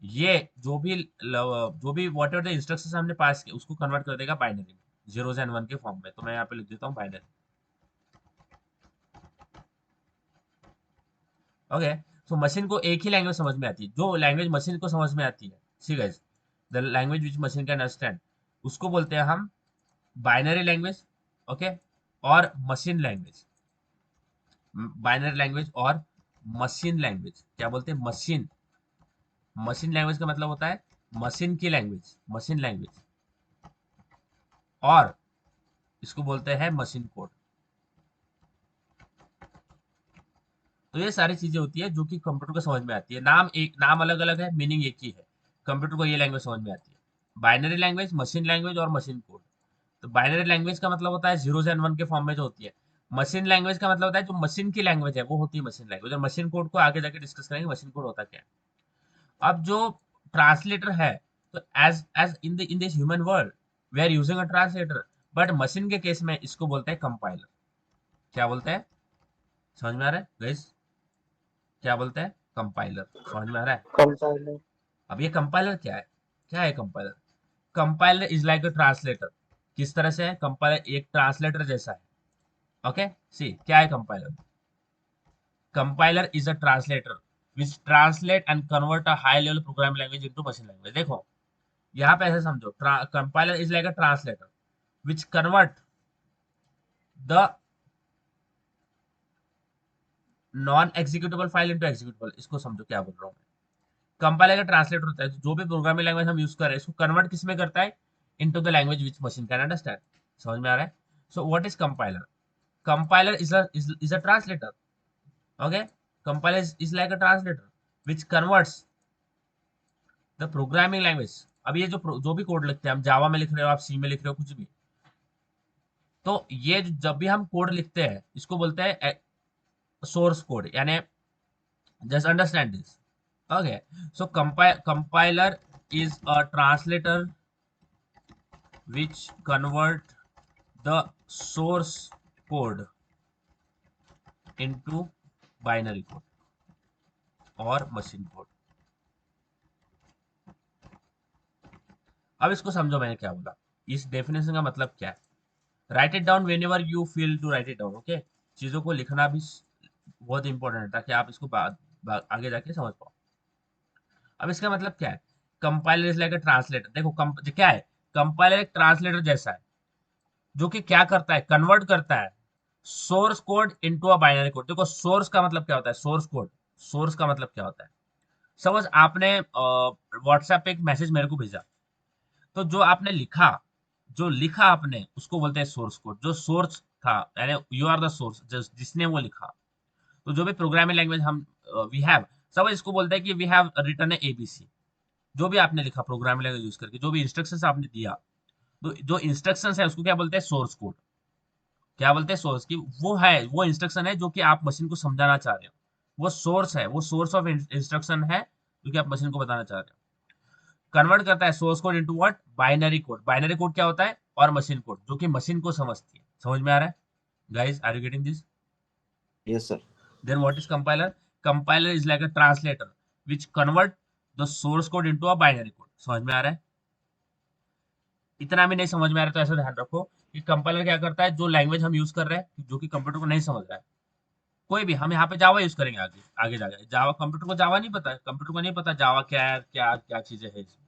ये जो भी वॉट एवर द इंस्ट्रक्शन हमने पास किए उसको कन्वर्ट कर देगा बाइनरी में, 0s and 1 के फॉर्म में। तो मैं यहाँ पे लिख देता हूँ बाइनरी। ओके, तो मशीन को एक ही लैंग्वेज समझ में आती है, जो लैंग्वेज मशीन को समझ में आती है, see guys, the language which machine can understand, उसको बोलते हैं हम बाइनरी लैंग्वेज। ओके, और मशीन लैंग्वेज, बाइनरी लैंग्वेज और मशीन लैंग्वेज क्या बोलते हैं? मशीन। मशीन लैंग्वेज का मतलब होता है मशीन की लैंग्वेज, मशीन लैंग्वेज। और इसको बोलते हैं मशीन कोड। तो ये सारी चीजें होती है जो कि कंप्यूटर को समझ में आती है। नाम अलग अलग है, मीनिंग एक ही है। कंप्यूटर को ये लैंग्वेज समझ में आती है, बाइनरी लैंग्वेज, मशीन लैंग्वेज और मशीन कोड। तो बाइनरी लैंग्वेज का मतलब होता है 0s and 1 के फॉर्म में जो होती है। मशीन लैंग्वेज का मतलब होता है जो मशीन की लैंग्वेज है, वो होती है मशीन लैंग्वेज। और मशीन कोड को आगे जाके डिस्कस करेंगे, मशीन कोड होता क्या है। अब जो ट्रांसलेटर है, तो as as in this human world we are using a translator, but machine के केस में इसको बोलते हैं कंपाइलर। क्या बोलते हैं? समझ में आ रहा है गाइस? क्या बोलते हैं? कंपाइलर। समझ में आ रहा है? compiler, अब ये कंपाइलर क्या है? क्या है compiler? Compiler is like a translator. किस तरह से है? कंपाइलर एक ट्रांसलेटर जैसा है। ओके, सी क्या है compiler? Compiler is a translator which translate and convert a high level programming language into machine language. देखो यहाँ पे ऐसे समझो, compiler is like a translator which convert the non executable file into executable. इसको समझो क्या बोल रहा हूँ। कंपाइलर का ट्रांसलेटर होता है, जो भी प्रोग्रामिंग लैंग्वेज हम यूज कर रहे हैं इसको कन्वर्ट किस में करता है? Into the language which machine can understand. समझ में आ रहा है? सो what is compiler? Compiler is a translator. Okay, compiler is like a translator which converts the programming language. अब ये जो भी कोड लिखते हैं, हम जावा में लिख रहे हो, आप सी में लिख रहे हो, कुछ भी, तो ये जब भी हम कोड लिखते हैं इसको बोलते हैं सोर्स कोड, यानी just understand this. Okay, so compiler is a translator which convert the source code into binary code और machine code। अब इसको समझो मैंने क्या बोला, इस डेफिनेशन का मतलब क्या है। Write it down whenever you feel to write it down. Okay, चीजों को लिखना भी बहुत इंपॉर्टेंट है ताकि आप इसको आगे जाके समझ पाओ। अब इसका मतलब क्या है? Compiler is like a translator. देखो क्या है? कंपाइलर एक ट्रांसलेटर जैसा है जो कि क्या करता है? कन्वर्ट करता है source code into a binary code. देखो सोर्स का मतलब क्या होता है? सोर्स कोड, सोर्स का मतलब क्या होता है? सपोज आपने व्हाट्सएप पे एक मैसेज मेरे को भेजा, तो जो आपने लिखा, जो लिखा आपने, उसको बोलते हैं सोर्स कोड। जो सोर्स था, यानी यू आर द सोर्स, जिसने वो लिखा। तो जो भी प्रोग्रामिंग लैंग्वेज हम वी हैव, सब इसको बोलते हैं कि we have written a ABC. जो भी आपने लिखा प्रोग्रामिंग लैंग्वेज यूज करके, जो भी इंस्ट्रक्शंस आपने दिया, तो जो इंस्ट्रक्शंस है उसको क्या बोलते हैं? Source code. क्या बोलते हैं? सोर्स की वो है, वो इंस्ट्रक्शन है जो कि आप मशीन को समझाना चाह रहे हो। वो सोर्स है, वो सोर्स ऑफ इंस्ट्रक्शन है जो कि आप मशीन को बताना चाह रहे हो। कन्वर्ट करता है source code into what? Binary code. Binary code क्या होता है? और मशीन कोड, जो कि मशीन को समझती है। समझ में आ रहा है guys? Are you getting this? Yes sir. Then what is compiler? Compiler is like a translator which convert the source code into a binary code। समझ में आ रहा है? इतना भी नहीं समझ में आ रहा तो ऐसा ध्यान रखो कि कंपाइलर क्या करता है, जो लैंग्वेज हम यूज कर रहे हैं जो कि कंप्यूटर को नहीं समझ रहा है, कोई भी, हम यहाँ पे जावा यूज करेंगे, आगे आगे जाकर जावा, कंप्यूटर को जावा नहीं पता है, कंप्यूटर को नहीं पता जावा क्या है, क्या क्या चीजें है इसमें।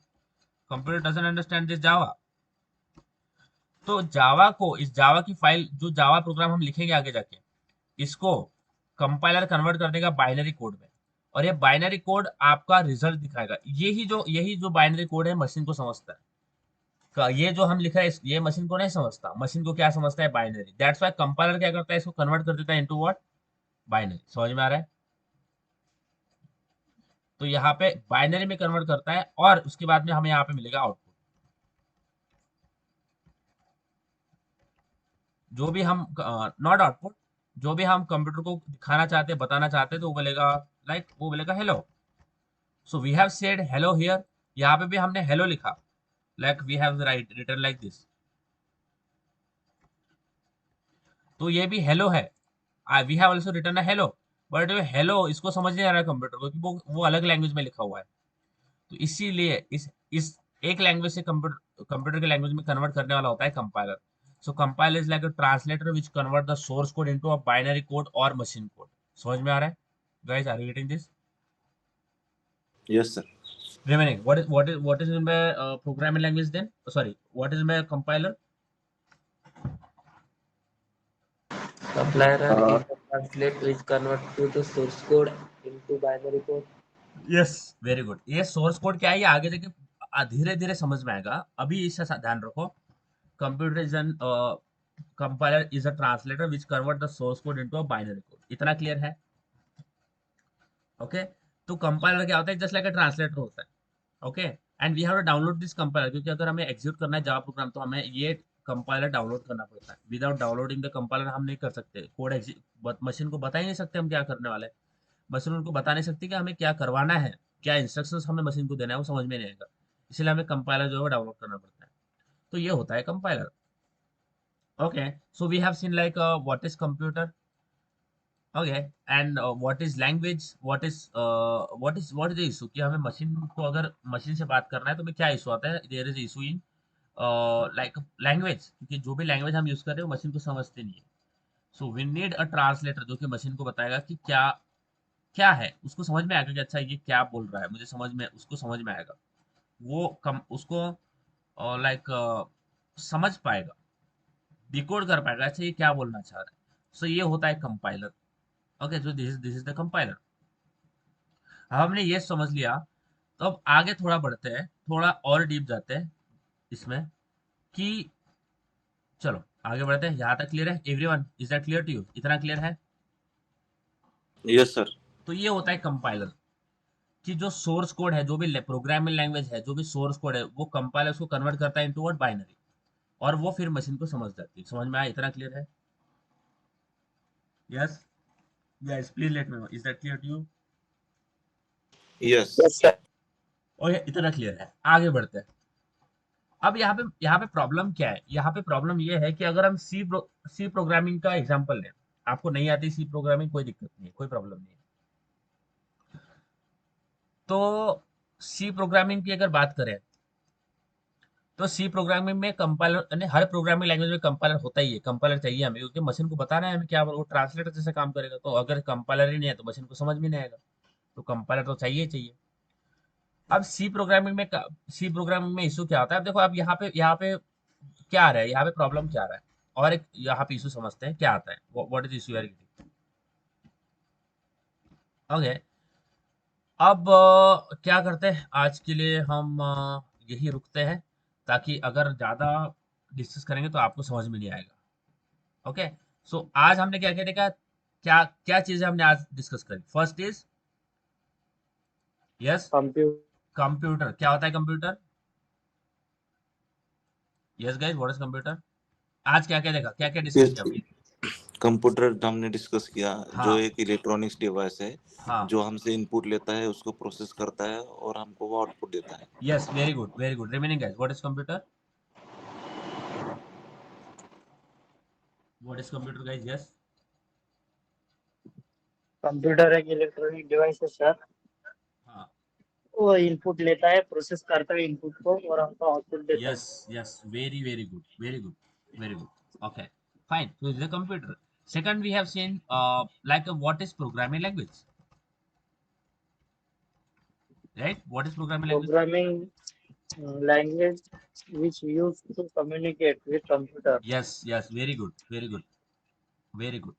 कंप्यूटर डजंट अंडरस्टैंड दिस जावा। तो जावा को, इस जावा की फाइल, जो जावा प्रोग्राम हम लिखेंगे आगे जाके, इसको कंपाइलर कन्वर्ट कर देगा बाइनरी कोड में, और ये बाइनरी कोड आपका रिजल्ट दिखाएगा। यही जो बाइनरी कोड है मशीन को समझता है। ये जो हम लिख रहे हैं ये मशीन को नहीं समझता। मशीन को क्या समझता है? बाइनरी। दैट्स व्हाई कंपाइलर क्या करता है? इसको कन्वर्ट कर देता है इनटू व्हाट? बाइनरी। समझ में आ रहा है? तो यहाँ पे बाइनरी में कन्वर्ट करता है और उसके बाद में हमें यहाँ पे मिलेगा आउटपुट। जो भी हम, नॉट आउटपुट, जो भी हम कंप्यूटर को दिखाना चाहते हैं, बताना चाहते हैं, तो वो बोलेगा वो बोलेगा hello. So we have said hello here. यहाँ पे भी हमने हेलो लिखा, like we have written like this. तो ये भी हेलो है, we have also written a hello. But hello इसको समझ नहीं आ रहा है कंप्यूटर को, कि वो अलग लैंग्वेज में लिखा हुआ है। तो इसीलिए इस एक लैंग्वेज से कंप्यूटर के लैंग्वेज में कन्वर्ट करने वाला होता है compiler. So compiler is like a translator which convert the source code into a binary code और मशीन कोड। समझ में आ रहा है guys? Are you getting this? Yes sir. Remaining, what is in my programming language then? Sorry, what is my compiler? Compiler Uh, is the translate which convert to the source code into binary code. Yes, very good. ये सोर्स कोड क्या है, ये आगे जाके धीरे धीरे समझ में आएगा, अभी इसका ध्यान रखो। Computer is an compiler is a translator which convert the source code into a binary code. इतना क्लियर है? ओके, तो कंपाइलर क्या होता है? जस्ट लाइक अ ट्रांसलेटर होता है। Okay, and we have to download this compiler, क्योंकि अगर हमें एग्जीक्यूट करना है जावा प्रोग्राम तो हमें ये कंपाइलर डाउनलोड करना पड़ता है। विदाउट डाउनलोडिंग द कंपाइलर हम नहीं कर सकते कोड। मशीन को बता ही नहीं सकते हम क्या करने वाले हैं। मशीन उनको बता नहीं सकती कि हमें क्या करवाना है, क्या इंस्ट्रक्शंस हमें मशीन को देना है, वो समझ में नहीं आएगा। इसलिए हमें कंपाइलर जो है डाउनलोड करना पड़ता है। तो ये होता है compiler. Okay, so we have seen like what is computer. Okay, and what is language, what is the issue, कि हमें मशीन को, अगर मशीन से बात करना है तो में क्या इशू आता है? There is issue in like language, क्योंकि जो भी लैंग्वेज हम यूज कर रहे हैं वो मशीन को समझते नहीं है। So we need a translator जो कि मशीन को बताएगा कि क्या क्या है, उसको समझ में आएगा कि अच्छा ये क्या बोल रहा है, मुझे समझ में, उसको समझ में आएगा, वो कम उसको लाइक समझ पाएगा, डिकोड कर पाएगा, अच्छा ये क्या बोलना चाह रहा है। सो ये होता है compiler. Okay, so this is the compiler. हमने ये समझ लिया, तो अब आगे थोड़ा बढ़ते हैं, थोड़ा और डीप जाते हैं इसमें कि चलो आगे बढ़ते हैं। यहाँ तक क्लियर है everyone? Is that clear to you? इतना क्लियर है? Yes sir. तो ये होता है कंपाइलर, कि जो सोर्स कोड है, जो भी प्रोग्रामिंग लैंग्वेज है, जो भी सोर्स कोड है, वो कंपाइलर उसको कन्वर्ट करता है इनटू वर्ड बाइनरी, और वो फिर मशीन को समझ जाती है। समझ में आया? इतना क्लियर है? Yes, yes, please let me know, is that clear to you? Yes. Yes, sir. Okay, इतना क्लियर है। आगे बढ़ते हैं। अब यहाँ पे प्रॉब्लम क्या है? यहाँ पे प्रॉब्लम ये है कि अगर हम सी प्रोग्रामिंग का एग्जांपल लें, आपको नहीं आती सी प्रोग्रामिंग, कोई दिक्कत नहीं है, कोई प्रॉब्लम नहीं है। तो सी प्रोग्रामिंग की अगर बात करें, तो सी प्रोग्रामिंग में कंपाइलर, यानी हर प्रोग्रामिंग लैंग्वेज में कंपाइलर होता ही है। कंपाइलर चाहिए हमें, क्योंकि मशीन को बताना है हमें क्या, वो ट्रांसलेटर जैसे काम करेगा। तो अगर कंपाइलर ही नहीं है तो मशीन को समझ में नहीं आएगा, तो कंपाइलर तो चाहिए ही चाहिए। अब सी प्रोग्रामिंग में इशू क्या होता है? अब देखो, अब यहाँ पे क्या आ रहा है, यहाँ पे प्रॉब्लम क्या आ रहा है, और एक यहाँ पे इशू समझते हैं क्या आता है, व्हाट इज इशू यार। ओके, अब क्या करते हैं, आज के लिए हम यही रुकते हैं, ताकि अगर ज़्यादा डिस्कस करेंगे तो आपको समझ में नहीं आएगा। ओके, सो आज हमने क्या क्या देखा, क्या क्या चीज़ें हमने आज डिस्कस करी? First is, yes, Compute. Computer. क्या होता है computer? Yes guys, what is computer? आज क्या क्या देखा, क्या क्या डिस्कस किया हमने? कंप्यूटर हमने डिस्कस किया, जो हाँ, एक इलेक्ट्रॉनिक्स डिवाइस है, हाँ, जो हमसे इनपुट लेता है, उसको प्रोसेस करता है और हमको वो आउटपुट देता है। Yes, very good, very good. Remaining guys, what is computer? What is computer guys? Yes. Computer एक इलेक्ट्रॉनिक डिवाइस है सर। हाँ, वो इनपुट लेता है, प्रोसेस करता है इनपुट को और हमको आउटपुट देता है। yes, yes, very very good, very good, very good. Okay, fine, so it's a computer. Second, we have seen like what is programming language, right? What is programming language? Programming language which used to communicate with computer. Yes, yes, very good, very good, very good.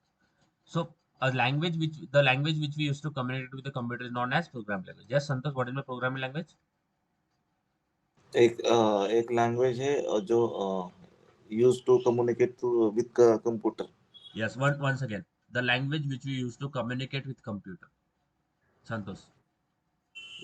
So a language which, the language which we used to communicate with the computer is known as programming language. Yes Santosh, what is my programming language? एक लैंग्वेज है जो use to communicate to with computer. Yes, once again, the language which we used to communicate with computer. Santosh.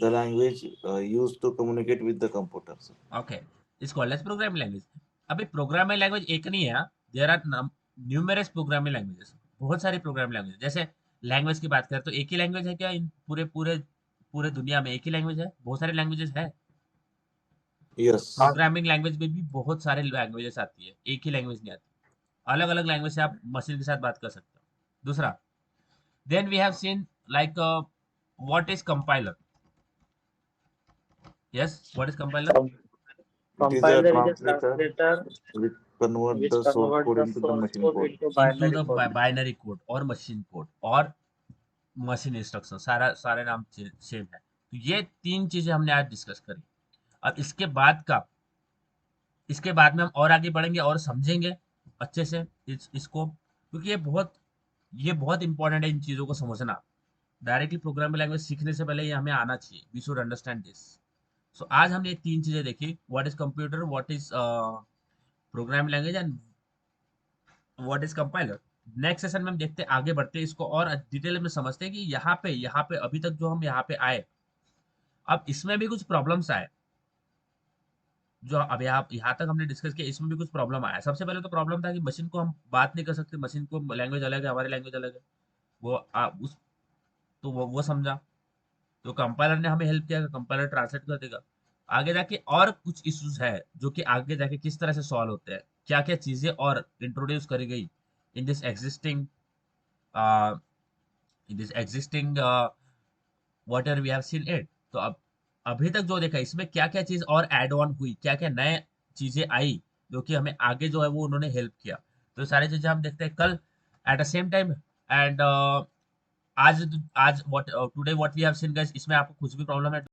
The language use to communicate with the computer. Okay, is called as programming language. अभी प्रोग्रामिंग लैंग्वेज एक नहीं है, there are numerous programming languages, बहुत सारी प्रोग्रामिंग लैंग्वेज। जैसे लैंग्वेज की बात करें तो एक ही लैंग्वेज है क्या इन पूरे पूरे पूरे दुनिया में? एक ही लैंग्वेज है? बहुत सारे लैंग्वेजेस है। तो यस। हाँ, प्रोग्रामिंग लैंग्वेज में भी बहुत सारे लैंग्वेजेस आती है, एक ही लैंग्वेज नहीं आती। अलग अलग लैंग्वेज से आप मशीन के साथ बात कर सकते हो। दूसरा, then we have seen like what is compiler. Yes, what is compiler? com- it is a compiler is a translator translator which convert which the source converts code the into the source machine code code. into into binary the code. Binary code और मशीन कोड और मशीन इंस्ट्रक्शन, सारा सारे नाम सेम है। तो ये तीन चीजें हमने आज डिस्कस करी। अब इसके बाद में हम और आगे बढ़ेंगे और समझेंगे अच्छे से इसको, क्योंकि ये बहुत इंपॉर्टेंट है इन चीजों को समझना। डायरेक्टली प्रोग्रामिंग लैंग्वेज सीखने से पहले ये हमें आना चाहिए, वी शुड अंडरस्टैंड दिस। सो आज हमने ये तीन चीजें देखी, what is computer, what is programming language and what is compiler. Next session में हम देखते आगे बढ़ते इसको और डिटेल में समझते हैं कि यहाँ पे अभी तक जो हम यहाँ पे आए, अब इसमें भी कुछ प्रॉब्लम्स आए। जो अब यहाँ तक हमने डिस्कस किया, इसमें भी कुछ प्रॉब्लम आया। सबसे पहले तो प्रॉब्लम था कि मशीन को हम बात नहीं कर सकते, मशीन को लैंग्वेज अलग है, हमारी लैंग्वेज अलग है। वो उस तो वो समझा, तो कंपाइलर ने हमें हेल्प किया, कंपाइलर ट्रांसलेट कर देगा। आगे जाके और कुछ इश्यूज है जो कि आगे जाके किस तरह से सॉल्व होते हैं, क्या क्या चीजें और इंट्रोड्यूस करी गई in this existing whatever we have seen it. तो अब अभी तक जो देखा, इसमें क्या क्या चीज और एड ऑन हुई, क्या क्या नए चीजें आई जो कि हमें आगे जो है वो उन्होंने हेल्प किया। तो ये सारी चीजें हम देखते हैं कल at the same time. And आज आज what today what we have seen guys, इसमें आपको कुछ भी प्रॉब्लम है